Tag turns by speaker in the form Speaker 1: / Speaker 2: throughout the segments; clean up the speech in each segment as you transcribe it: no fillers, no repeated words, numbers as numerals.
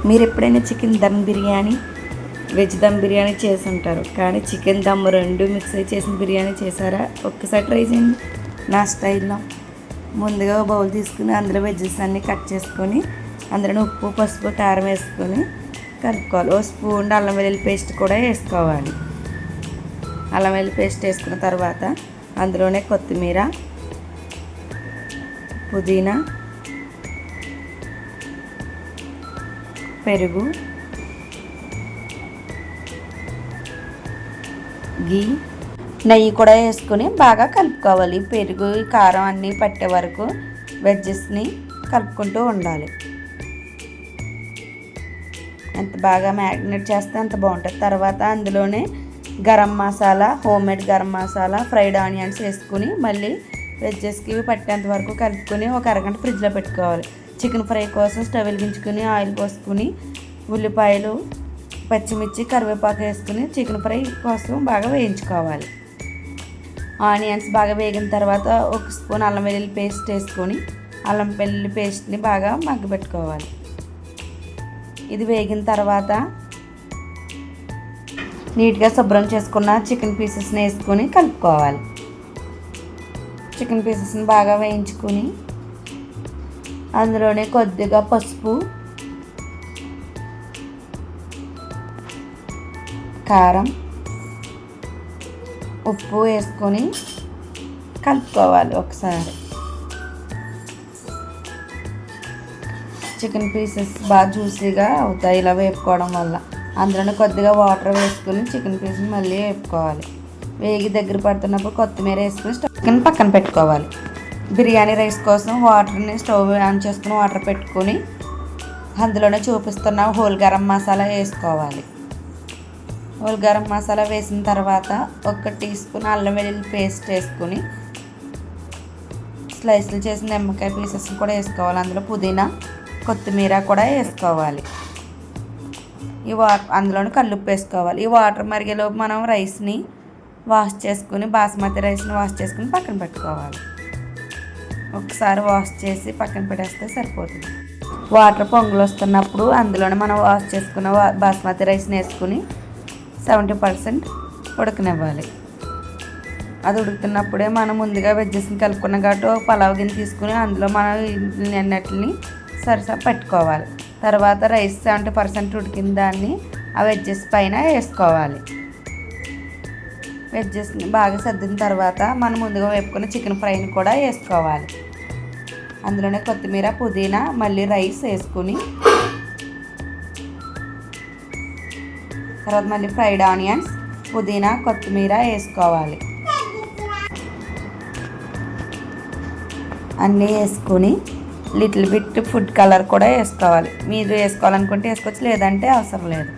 Speaker 1: మీరు ఎప్పుడైనా chicken dum biryani, veg dum biryani చేసి ఉంటారు, కానీ చికెన్ దమ్ రెండు మిక్స్ అయ్యి చేసిన బిర్యానీ చేశారా? ఒక్కసారి ట్రై చేయండి నా స్టైల్లో. ముందుగా బౌల్ తీసుకుని అందులో వెజ్జెస్ అన్నీ కట్ చేసుకొని అందులో ఉప్పు, పసుపు, కారం వేసుకొని కలుపుకోవాలి. ఓ స్పూన్ అల్లం వెల్లుల్లి పేస్ట్ కూడా వేసుకోవాలి. అల్లం వెల్లుల్లి పేస్ట్ వేసుకున్న తర్వాత అందులోనే కొత్తిమీర, పుదీనా, పెరుగు, గీ, నెయ్యి కూడా వేసుకొని బాగా కలుపుకోవాలి. పెరుగు, కారం అన్నీ పట్టే వరకు వెజ్జెస్ని కలుపుకుంటూ ఉండాలి. ఎంత బాగా మ్యారినేట్ చేస్తే అంత బాగుంటుంది. తర్వాత అందులోనే garam masala, homemade garam masala, fried onions వేసుకుని మళ్ళీ వెజ్జెస్కి పట్టేంత వరకు కలుపుకొని ఒక అరగంట ఫ్రిడ్జ్లో పెట్టుకోవాలి. చికెన్ ఫ్రై కోసం స్టవ్ వెలిగించుకుని ఆయిల్ పోసుకుని ఉల్లిపాయలు, పచ్చిమిర్చి, కరివేపాకు వేసుకుని చికెన్ ఫ్రై కోసం బాగా వేయించుకోవాలి. ఆనియన్స్ బాగా వేగిన తర్వాత ఒక స్పూన్ అల్లం వెల్లుల్లి పేస్ట్ వేసుకొని అల్లం వెల్లుల్లి పేస్ట్ని బాగా మగ్గబెట్టుకోవాలి. ఇది వేగిన తర్వాత నీట్గా శుభ్రం చేసుకున్న చికెన్ పీసెస్ని వేసుకొని కలుపుకోవాలి. చికెన్ పీసెస్ని బాగా వేయించుకొని అందులోనే కొద్దిగా పసుపు, కారం, ఉప్పు వేసుకొని కలుపుకోవాలి. ఒకసారి చికెన్ పీసెస్ బాగా జ్యూసీగా అవుతాయి ఇలా వేపుకోవడం వల్ల. అందులోనే కొద్దిగా వాటర్ వేసుకుని చికెన్ పీస్ని మళ్ళీ వేపుకోవాలి. వేగి దగ్గర పడుతున్నప్పుడు కొత్తిమీర వేసుకుని చికెన్ పక్కన పెట్టుకోవాలి. బిర్యానీ రైస్ కోసం వాటర్ని స్టవ్ ఆన్ చేసుకుని వాటర్ పెట్టుకొని అందులోనే చూపిస్తున్న హోల్ గరం మసాలా వేసుకోవాలి. హోల్ గరం మసాలా వేసిన తర్వాత 1 టీ స్పూన్ అల్లం వెల్లుల్లి పేస్ట్ వేసుకుని స్లైస్లు చేసిన నిమ్మకాయ పీసెస్ని కూడా వేసుకోవాలి. అందులో పుదీనా, కొత్తిమీర కూడా వేసుకోవాలి. అందులోనే కల్లుప్పు వేసుకోవాలి. ఈ వాటర్ మరిగేలోపు మనం రైస్ని వాష్ చేసుకుని బాస్మతి రైస్ని వాష్ చేసుకుని పక్కన పెట్టుకోవాలి. ఒకసారి వాష్ చేసి పక్కన పెట్టేస్తే సరిపోతుంది. వాటర్ పొంగులు వస్తున్నప్పుడు అందులోనే మనం వాష్ చేసుకున్న బాస్మతి రైస్ని వేసుకుని 70% ఉడకనివ్వాలి. అది ఉడుకుతున్నప్పుడే మనం ముందుగా వెజ్జెస్ని కలుపుకున్నాం కాబట్టి ఒక పలావ్ గిన్నె తీసుకుని అందులో మనం అన్నిటిని సరిసా పెట్టుకోవాలి. తర్వాత రైస్ 70% ఉడికిన దాన్ని ఆ వెజ్జెస్ పైన వేసుకోవాలి. వెజ్జెస్ని బాగా సర్దిన తర్వాత మనం ముందుగా వేపుకున్న చికెన్ ఫ్రైని కూడా వేసుకోవాలి. అందులోనే కొత్తిమీర, పుదీనా, మళ్ళీ రైస్ వేసుకుని తర్వాత మళ్ళీ ఫ్రైడ్ ఆనియన్స్, పుదీనా, కొత్తిమీర వేసుకోవాలి. అన్నీ వేసుకుని లిటిల్ బిట్ ఫుడ్ కలర్ కూడా వేసుకోవాలి. మీరు వేసుకోవాలనుకుంటే వేసుకోవచ్చు, లేదంటే అవసరం లేదు.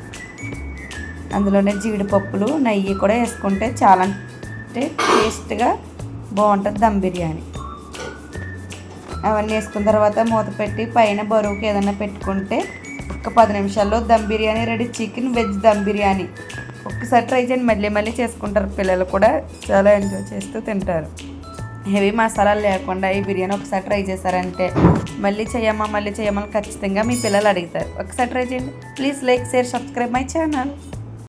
Speaker 1: అందులోనే జీడిపప్పులు, నెయ్యి కూడా వేసుకుంటే చాలా టేస్ట్గా బాగుంటుంది దమ్ బిర్యానీ. అవన్నీ వేసుకున్న తర్వాత మూత పెట్టి పైన బరువుకి ఏదైనా పెట్టుకుంటే ఒక 10 నిమిషాల్లో dum biryani ready. Chicken veg dum biryani ఒక్కసారి ట్రై చేయండి, మళ్ళీ మళ్ళీ చేసుకుంటారు. పిల్లలు కూడా చాలా ఎంజాయ్ చేస్తూ తింటారు. హెవీ మసాలాలు లేకుండా ఈ బిర్యానీ ఒకసారి ట్రై చేశారంటే మళ్ళీ చేయమని ఖచ్చితంగా మీ పిల్లలు అడుగుతారు. ఒకసారి ట్రై చేయండి. Please like, share, subscribe my channel.